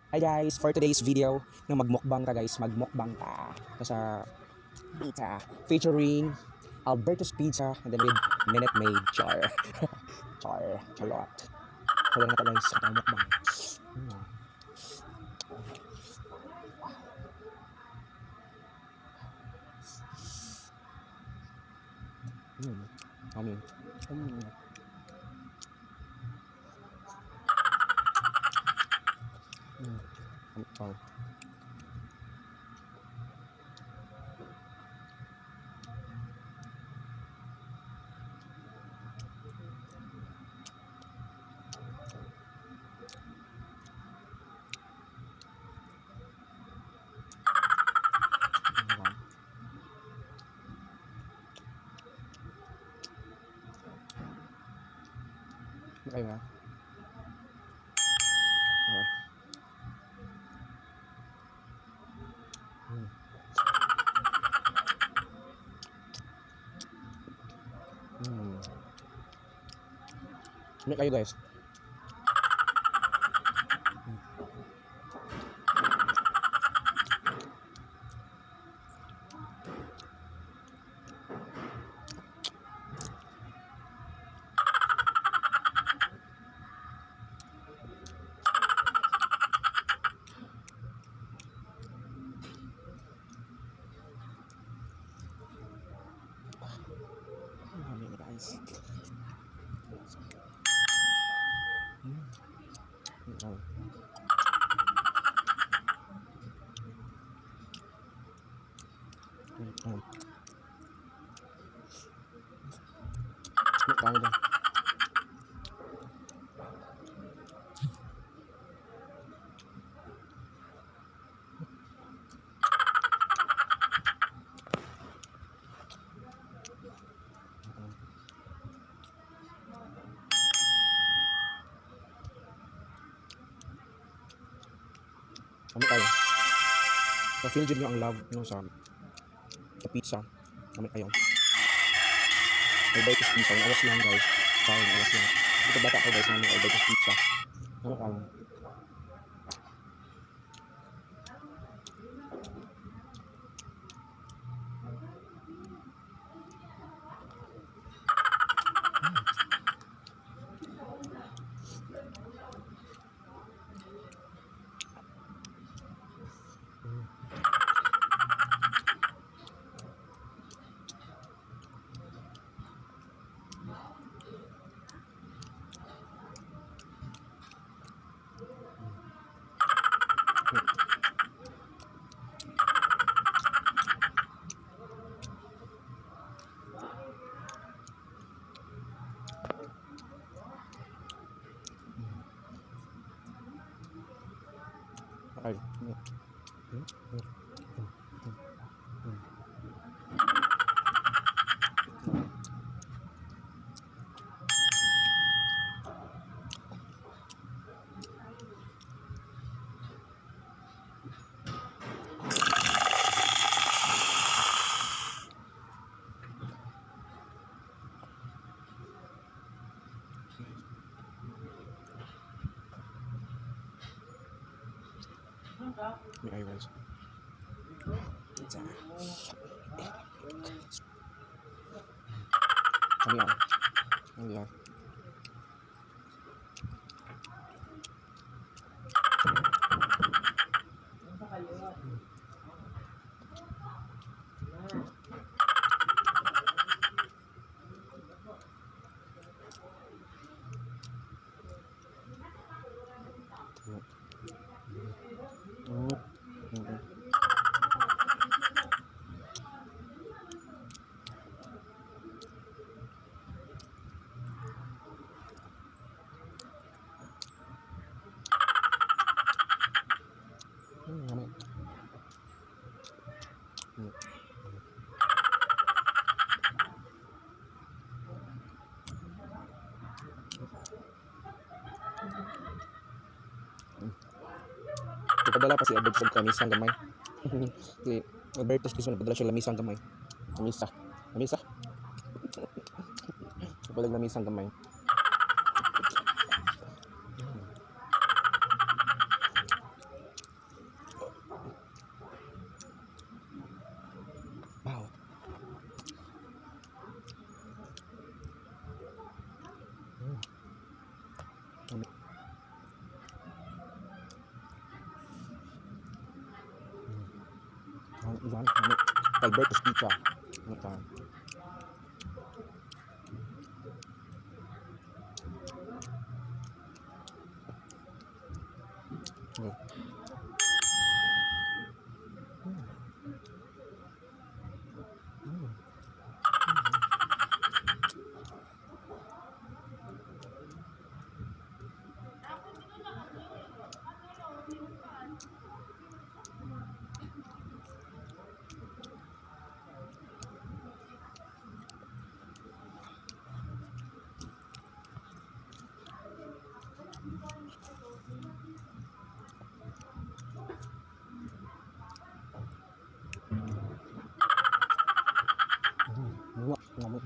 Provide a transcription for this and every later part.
Hi guys, for today's video, na magmukbang ta guys, magmukbang ta sa pizza featuring Alberto's Pizza and then with Minute Maid Char. Charot. So lang na ta guys, sa mukbang. Mm. Mm. Amin. Mm. Mm. Oh. Okay ba? Okay. Mm. Mm. Ano kayo guys? Amin guys. Mm. Mm. Mm. Ano tayo ba? Ano tayo? Pa-feel dyan nyo ang love nyo sa pizza. Kami kayo. Alberto's Pizza. Yung awas lang guys. Sorry, yung awas lang. Dito bata ako guys namin Alberto's Pizza. Ano ka lang? Okay. May iwas. Pizza. Kami yan. Kami yan. Ipadala pa si Alberto sa kamisang gamay. Si Alberto Kiso nagpadala siya lamisang gamay. Lamisa. Lamisa. Ipadag lamisang gamay. Yan, Alberto's Pizza. Ito. Okay. Ngamit.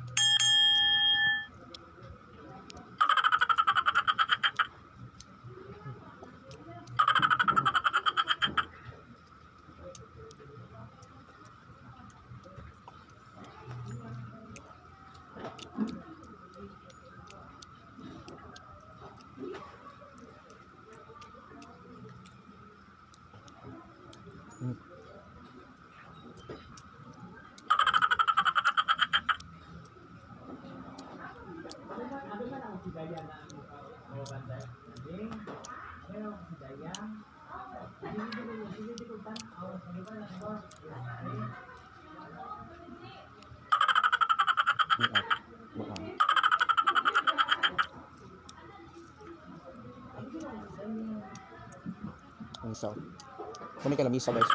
So, kami kalamisa guys.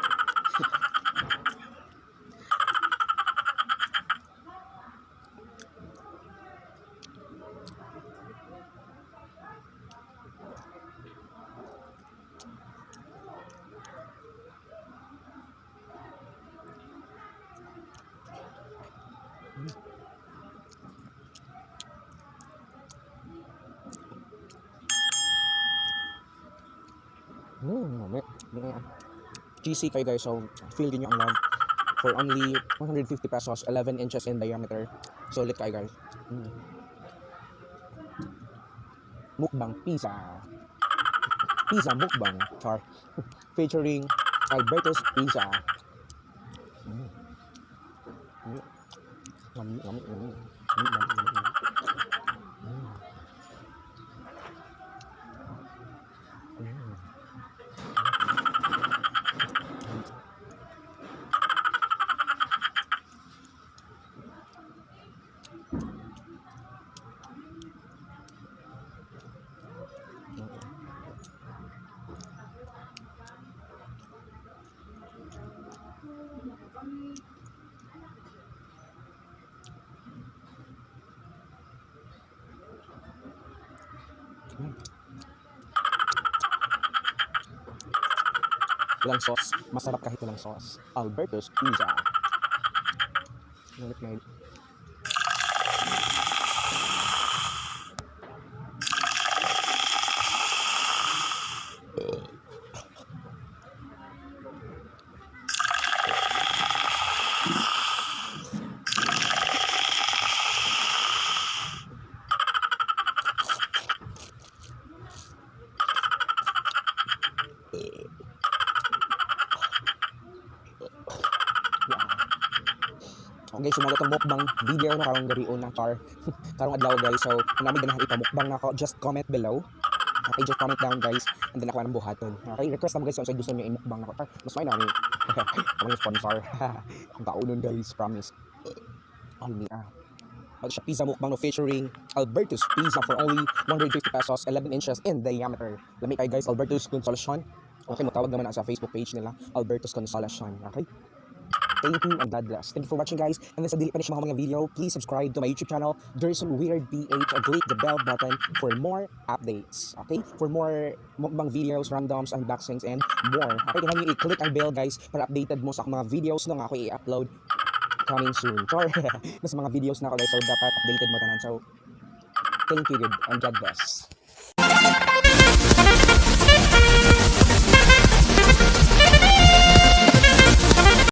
GC kayo guys, so feel nyo ang love for only 150 pesos, 11 inches in diameter. So ulit kayo guys. Mukbang pizza. Pizza mukbang. Char. Featuring Alberto's Pizza. Walang sauce, masarap kahit walang sauce. Alberto's Pizza. Ulit na okay, sumunod itong mukbang video na karong garion na char. Karong adlaw guys, so namin ganahan ipamukbang na ako, just comment below. Okay, just comment down guys, and then ako ng buhaton. Okay, request naman guys kung gusto nyo imukbang na ako. Mas may namin, kami yung sponsor. Ang kaunon guys, promise. All me siya pizza mukbang no featuring Alberto's Pizza for only 150 pesos, 11 inches in diameter. Lami kayo guys, Alberto's Consolacion. Okay, matawag naman sa Facebook page nila, Alberto's Consolacion. Okay? Thank you and God bless. Thank you for watching guys. And then sa dili pa niyo mga video, please subscribe to my YouTube channel, Gerson Weird PH, and click the bell button for more updates. Okay? For more mukbang videos, randoms, unboxings, and more. Okay, kailangan niyo i-click ang bell guys para updated mo sa mga videos na ako i-upload coming soon. Sorry. Nasa mga videos na ako guys, so dapat updated mo tanan. So, thank you and God bless.